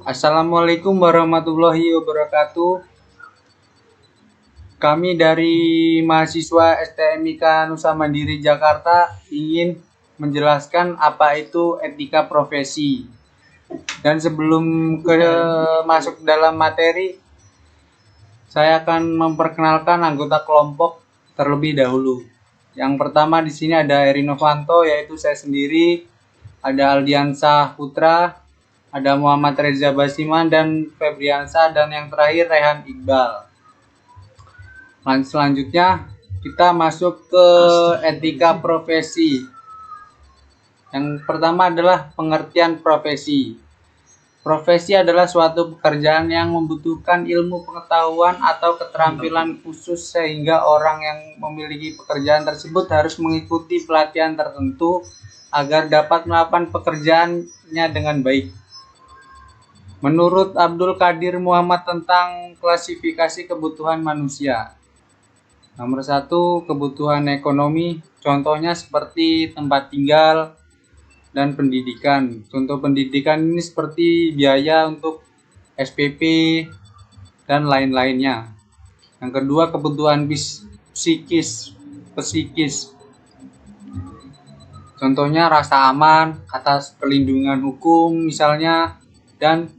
Assalamualaikum warahmatullahi wabarakatuh. Kami dari mahasiswa STMIK Nusa Mandiri Jakarta ingin menjelaskan apa itu etika profesi. Dan sebelum masuk dalam materi, saya akan memperkenalkan anggota kelompok terlebih dahulu. Yang pertama di sini ada Eri Novanto, yaitu saya sendiri, ada Aldiansah Putra, ada Muhammad Reza Basiman dan Febriansa, dan yang terakhir Rehan Iqbal. Selanjutnya kita masuk ke etika profesi. Yang pertama adalah pengertian profesi. Profesi adalah suatu pekerjaan yang membutuhkan ilmu pengetahuan atau keterampilan khusus sehingga orang yang memiliki pekerjaan tersebut harus mengikuti pelatihan tertentu agar dapat melakukan pekerjaannya dengan baik. Menurut Abdul Qadir Muhammad tentang klasifikasi kebutuhan manusia. Nomor 1, kebutuhan ekonomi, contohnya seperti tempat tinggal dan pendidikan. Contoh pendidikan ini seperti biaya untuk SPP dan lain-lainnya. Yang kedua, kebutuhan psikis. Contohnya rasa aman atas perlindungan hukum misalnya, dan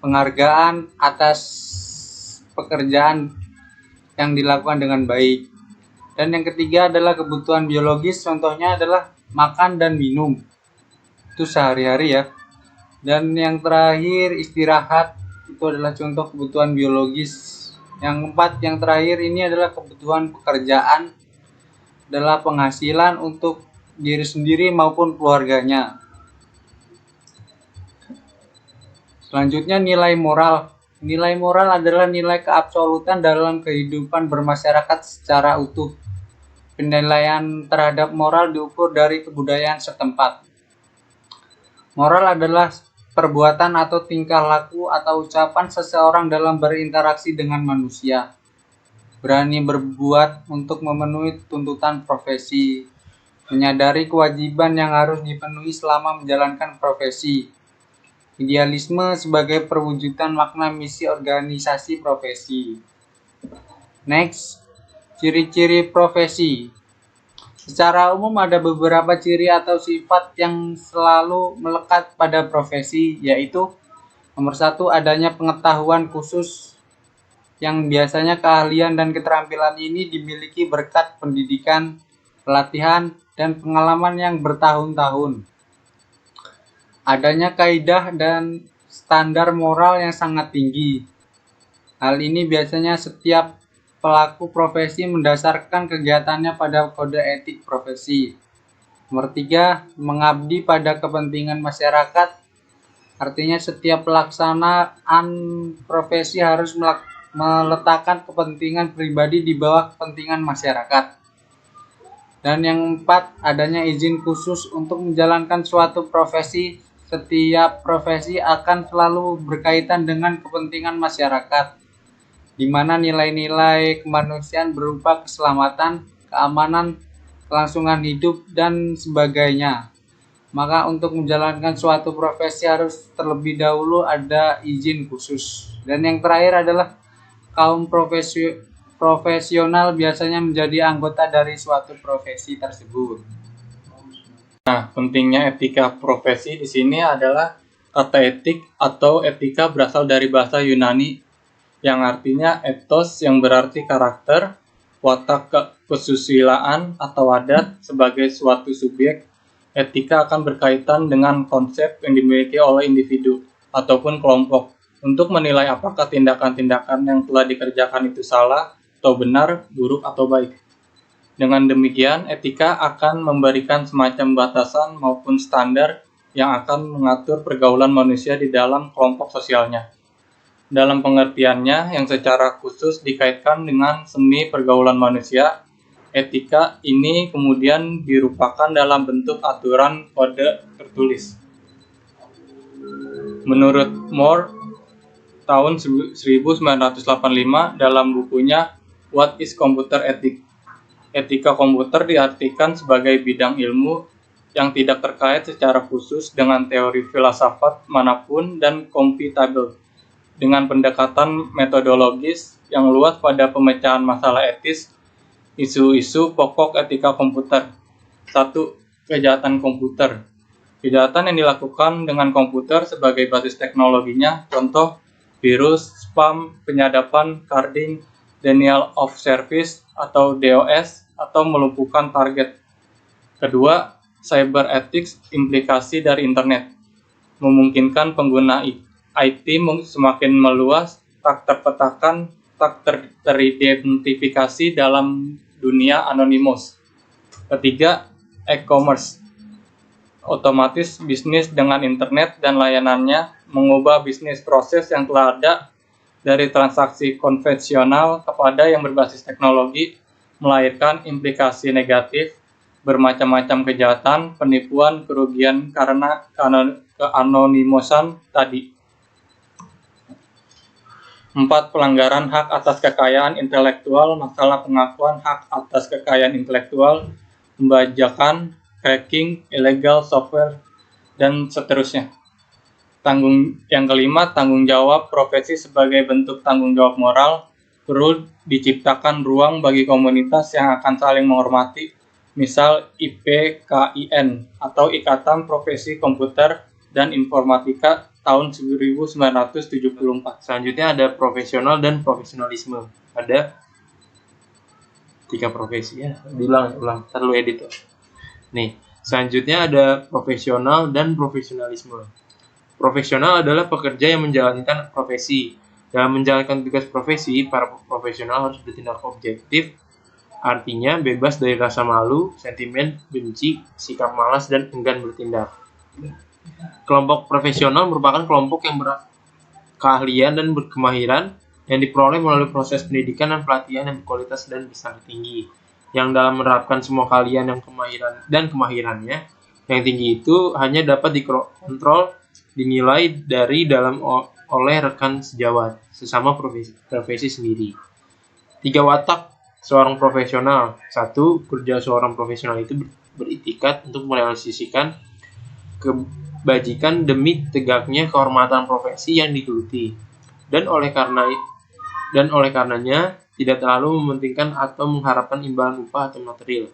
penghargaan atas pekerjaan yang dilakukan dengan baik. Dan yang ketiga adalah kebutuhan biologis, contohnya adalah makan dan minum. Itu sehari-hari ya. Dan yang terakhir istirahat, itu adalah contoh kebutuhan biologis. Yang keempat, yang terakhir ini adalah kebutuhan pekerjaan, adalah penghasilan untuk diri sendiri maupun keluarganya. Selanjutnya nilai moral. Nilai moral adalah nilai keabsolutan dalam kehidupan bermasyarakat secara utuh. Penilaian terhadap moral diukur dari kebudayaan setempat. Moral adalah perbuatan atau tingkah laku atau ucapan seseorang dalam berinteraksi dengan manusia. Berani berbuat untuk memenuhi tuntutan profesi. Menyadari kewajiban yang harus dipenuhi selama menjalankan profesi. Idealisme sebagai perwujudan makna misi organisasi profesi. Next, ciri-ciri profesi. Secara umum ada beberapa ciri atau sifat yang selalu melekat pada profesi, yaitu nomor 1, adanya pengetahuan khusus yang biasanya keahlian dan keterampilan ini dimiliki berkat pendidikan, pelatihan, dan pengalaman yang bertahun-tahun. Adanya kaidah dan standar moral yang sangat tinggi. Hal ini biasanya setiap pelaku profesi mendasarkan kegiatannya pada kode etik profesi. Nomor 3, mengabdi pada kepentingan masyarakat. Artinya setiap pelaksanaan profesi harus meletakkan kepentingan pribadi di bawah kepentingan masyarakat. Dan yang 4, adanya izin khusus untuk menjalankan suatu profesi. Setiap profesi akan selalu berkaitan dengan kepentingan masyarakat, di mana nilai-nilai kemanusiaan berupa keselamatan, keamanan, kelangsungan hidup, dan sebagainya. Maka untuk menjalankan suatu profesi harus terlebih dahulu ada izin khusus. Dan yang terakhir adalah kaum profesional biasanya menjadi anggota dari suatu profesi tersebut. Nah, pentingnya etika profesi di sini adalah kata etik atau etika berasal dari bahasa Yunani yang artinya ethos yang berarti karakter, watak kesusilaan atau adat sebagai suatu subjek. Etika akan berkaitan dengan konsep yang dimiliki oleh individu ataupun kelompok untuk menilai apakah tindakan-tindakan yang telah dikerjakan itu salah atau benar, buruk atau baik. Dengan demikian, etika akan memberikan semacam batasan maupun standar yang akan mengatur pergaulan manusia di dalam kelompok sosialnya. Dalam pengertiannya yang secara khusus dikaitkan dengan seni pergaulan manusia, etika ini kemudian dirupakan dalam bentuk aturan kode tertulis. Menurut Moore, tahun 1985 dalam bukunya What is Computer Ethics? Etika komputer diartikan sebagai bidang ilmu yang tidak terkait secara khusus dengan teori filsafat manapun dan kompatibel dengan pendekatan metodologis yang luas pada pemecahan masalah etis, isu-isu pokok etika komputer. 1. Kejahatan komputer. Kejahatan yang dilakukan dengan komputer sebagai basis teknologinya, contoh virus, spam, penyadapan, carding, denial of service atau DOS, atau melumpuhkan target. Kedua, cyber ethics, implikasi dari internet. Memungkinkan pengguna IT semakin meluas, tak terpetakan, tak teridentifikasi dalam dunia anonimus. Ketiga, e-commerce. Otomatis bisnis dengan internet dan layanannya mengubah bisnis proses yang telah ada dari transaksi konvensional kepada yang berbasis teknologi, melahirkan implikasi negatif, bermacam-macam kejahatan, penipuan, kerugian karena keanonimusan tadi. 4. Pelanggaran hak atas kekayaan intelektual, masalah pengakuan hak atas kekayaan intelektual, pembajakan, hacking, illegal software, dan seterusnya. Yang kelima, tanggung jawab profesi sebagai bentuk tanggung jawab moral. Perlu diciptakan ruang bagi komunitas yang akan saling menghormati, misal IPKIN atau Ikatan Profesi Komputer dan Informatika tahun 1974. Selanjutnya ada profesional dan profesionalisme. Ada 3 profesi ya. Ulang. Ntar lu edit. Nih, selanjutnya ada profesional dan profesionalisme. Profesional adalah pekerja yang menjalankan profesi. Dalam menjalankan tugas profesi, para profesional harus bertindak objektif, artinya bebas dari rasa malu, sentimen, benci, sikap malas, dan enggan bertindak. Kelompok profesional merupakan kelompok yang berkeahlian dan berkemahiran yang diperoleh melalui proses pendidikan dan pelatihan yang berkualitas dan berstandar tinggi. Yang dalam menerapkan semua keahlian dan kemahirannya yang tinggi itu hanya dapat dikontrol, dinilai dari dalam oleh rekan sejawat, sesama profesi sendiri. 3 watak seorang profesional. 1. Kerja seorang profesional itu beritikat untuk merealisasikan kebajikan demi tegaknya kehormatan profesi yang digeluti, dan oleh karenanya tidak terlalu mementingkan atau mengharapkan imbalan upah atau material.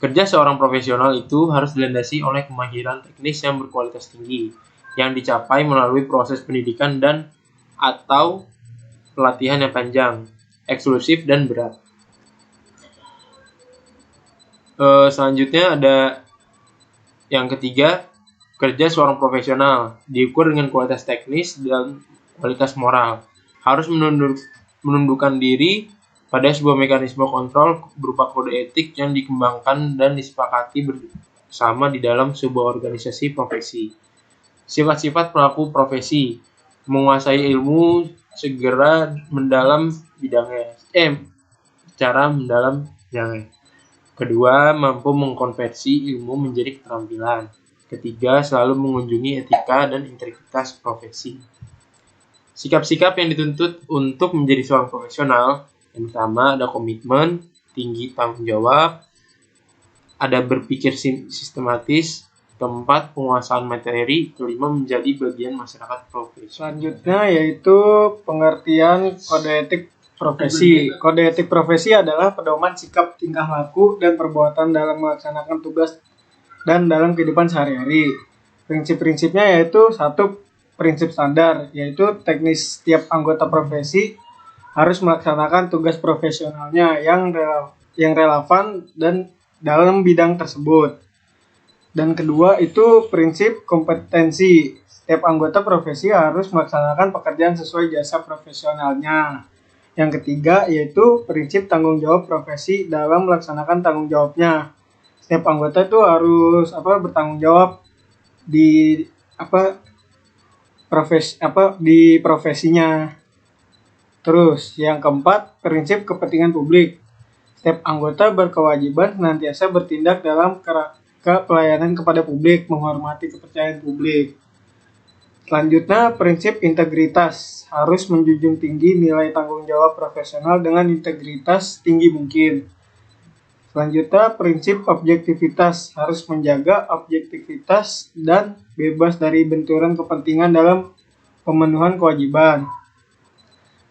Kerja seorang profesional itu harus dilandasi oleh kemahiran teknis yang berkualitas tinggi, yang dicapai melalui proses pendidikan dan atau pelatihan yang panjang, eksklusif, dan berat. Selanjutnya ada yang ketiga, kerja seorang profesional diukur dengan kualitas teknis dan kualitas moral. Harus menundukkan diri pada sebuah mekanisme kontrol berupa kode etik yang dikembangkan dan disepakati bersama di dalam sebuah organisasi profesi. Sifat-sifat pelaku profesi: menguasai ilmu secara mendalam bidangnya. Kedua, mampu mengkonversi ilmu menjadi keterampilan. Ketiga, selalu mengunjungi etika dan integritas profesi. Sikap-sikap yang dituntut untuk menjadi seorang profesional: yang pertama ada komitmen, tinggi tanggung jawab, ada berpikir sistematis, keempat penguasaan materi, kelima menjadi bagian masyarakat profesi. Selanjutnya yaitu pengertian kode etik profesi. Kode etik profesi adalah pedoman sikap, tingkah laku, dan perbuatan dalam melaksanakan tugas dan dalam kehidupan sehari-hari. Prinsip-prinsipnya yaitu 1. Prinsip standar, yaitu teknis setiap anggota profesi harus melaksanakan tugas profesionalnya yang relevan dan dalam bidang tersebut. Dan kedua itu prinsip kompetensi. Setiap anggota profesi harus melaksanakan pekerjaan sesuai jasa profesionalnya. Yang ketiga yaitu prinsip tanggung jawab profesi dalam melaksanakan tanggung jawabnya. Setiap anggota itu harus bertanggung jawab di profesinya. Terus yang keempat, prinsip kepentingan publik. Setiap anggota berkewajiban senantiasa bertindak dalam pelayanan kepada publik, menghormati kepercayaan publik. Selanjutnya, prinsip integritas. Harus menjunjung tinggi nilai tanggung jawab profesional dengan integritas tinggi mungkin. Selanjutnya, prinsip objektivitas harus menjaga objektivitas dan bebas dari benturan kepentingan dalam pemenuhan kewajiban.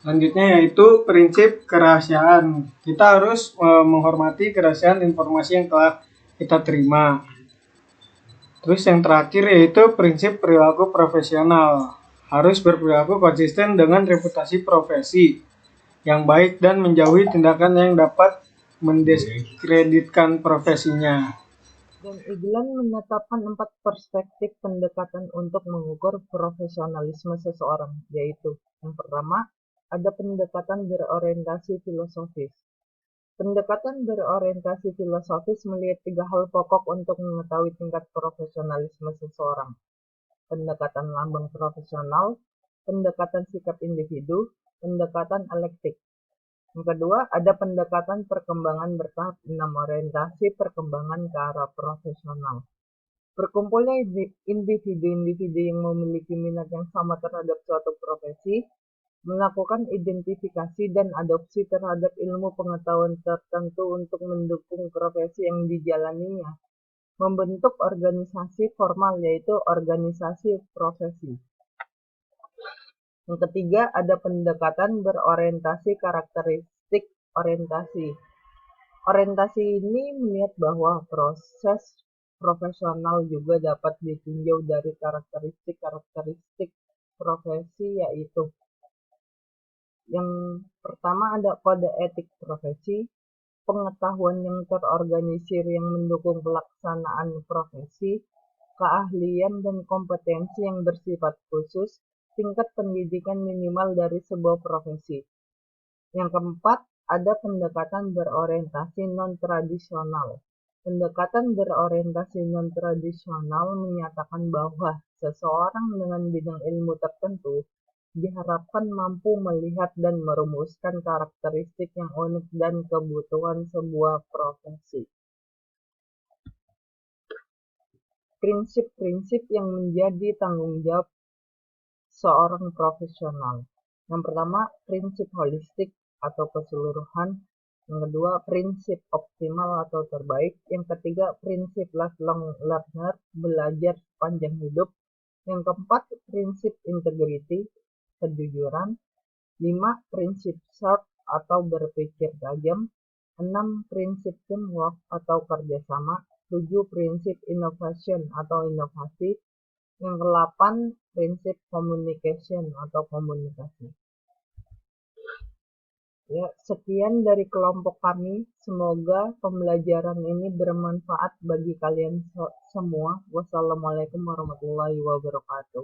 Selanjutnya yaitu prinsip kerahasiaan. Kita harus menghormati kerahasiaan informasi yang telah kita terima. Terus yang terakhir yaitu prinsip perilaku profesional. Harus berperilaku konsisten dengan reputasi profesi yang baik dan menjauhi tindakan yang dapat mendiskreditkan profesinya. Dan Iglan menetapkan 4 perspektif pendekatan untuk mengukur profesionalisme seseorang, yaitu yang pertama, ada pendekatan berorientasi filosofis. Pendekatan berorientasi filosofis melihat 3 hal pokok untuk mengetahui tingkat profesionalisme seseorang. Pendekatan lambang profesional, pendekatan sikap individu, pendekatan alektik. Yang kedua, ada pendekatan perkembangan bertahap 6 orientasi perkembangan ke arah profesional. Berkumpulnya individu-individu yang memiliki minat yang sama terhadap suatu profesi, melakukan identifikasi dan adopsi terhadap ilmu pengetahuan tertentu untuk mendukung profesi yang dijalaninya, membentuk organisasi formal yaitu organisasi profesi. Yang ketiga, ada pendekatan berorientasi karakteristik orientasi. Orientasi ini melihat bahwa proses profesional juga dapat ditinjau dari karakteristik profesi, yaitu yang pertama ada kode etik profesi, pengetahuan yang terorganisir yang mendukung pelaksanaan profesi, keahlian dan kompetensi yang bersifat khusus, tingkat pendidikan minimal dari sebuah profesi. Yang keempat, ada pendekatan berorientasi non-tradisional. Pendekatan berorientasi non-tradisional menyatakan bahwa seseorang dengan bidang ilmu tertentu diharapkan mampu melihat dan merumuskan karakteristik yang unik dan kebutuhan sebuah profesi. Prinsip-prinsip yang menjadi tanggung jawab seorang profesional. Yang pertama, prinsip holistik atau keseluruhan. Yang kedua, prinsip optimal atau terbaik. Yang ketiga, prinsip lifelong learner, belajar sepanjang hidup. Yang keempat, prinsip integrity, kejujuran. 5. Prinsip SHARP atau berpikir tajam. 6. Prinsip teamwork atau kerjasama. 7. Prinsip innovation atau inovasi. Yang ke-8, prinsip communication atau komunikasi. Ya, sekian dari kelompok kami. Semoga pembelajaran ini bermanfaat bagi kalian semua. Wassalamualaikum warahmatullahi wabarakatuh.